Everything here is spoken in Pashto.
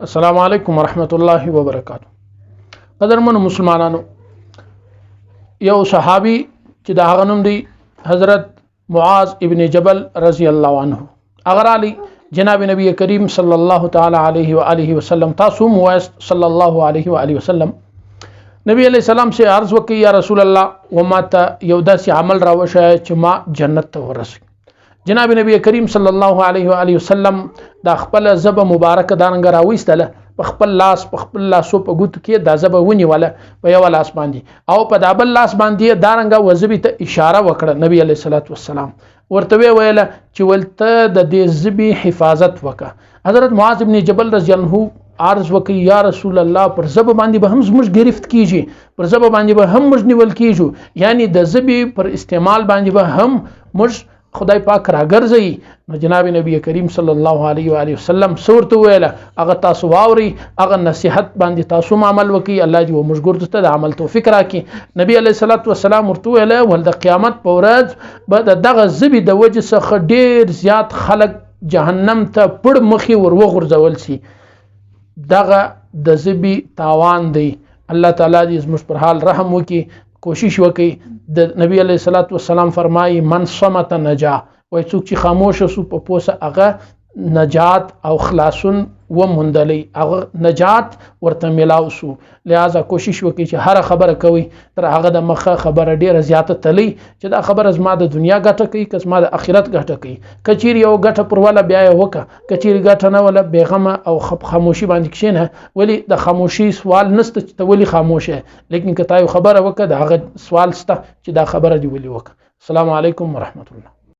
السلام علیکم ورحمۃ اللہ وبرکاتہ. قدرمن مسلمانانو، یو صحابی چې د هغه نوم دی حضرت معاذ ابن جبل رضی الله عنه، اگر علی جناب نبی کریم صلی الله تعالی علیه و آله وسلم تاسو موایست صلی الله علیه و آله وسلم نبی علیہ السلام سے عرض وکي یا رسول الله وما ته یو داسې عمل راوښه چې ما جنت ته ورسوي. جناب نبی کریم صلی الله علیه و آله وسلم دا خپل زبه مبارکه دانګ راويستله، په خپل لاس په خپل لاسو په ګوت کې دا زبه ونیوله په یو لاس باندې او په دابل لاس باندې دارنګ وزبی ته اشاره وکړه. نبی علیہ الصلوۃ والسلام ورته ویله چې ولته د دې زبی حفاظت وکړه. حضرت معاذ ابن جبل رضی الله عنه عرض وکي یا رسول الله پر زبه باندې به هم زموږ گرفت کیږي، پر زبه باندې به هم موږ نیول کیږو، یعنی د زبی پر استعمال باندې به هم موږ خدای پاک راګرځي. نو جناب نبی کریم صلی الله علیه و آله وسلم سورته ویله هغه تاسو واوري، هغه نصیحت باندې تاسو عمل وکي، الله دې و موږ ته د عمل توفیق راکړي. نبی علیه الصلوۃ والسلام ورته ویله ول د قیامت په ورځ به دغه زبی د وجه څخه ډیر زیات خلک جهنم ته پړ مخي ور وغورځول شي. دغه د زبی تاوان دی. الله تعالی دې زموږ پر حال رحم وکي. کوشش وکي. د نبی علیہ الصلوۃ والسلام فرمایي من صمت نجا، وای څوک چې خاموش سو په پوسه هغه نجات او خلاصون و مندلی، هغه نجات ورته ملاو سو. لہذا کوشش وکي چې هر خبره کوي تر هغه د مخه خبره ډیره زیاته تلی چې دا خبره زما د دنیا ګټه کوي که زما د آخرت ګټه کوي. کچیر یو ګټه پر ولا بیا وکه، کچیر ګټه نه ولا بیغمه او خاموشي باندې کښینه. ولی د خاموشي سوال نسته چې ته ولی خاموشه، لیکن که تا یو خبره وکه د هغه سوال سته چې دا خبره دی ولی وکه. السلام علیکم ورحمت الله.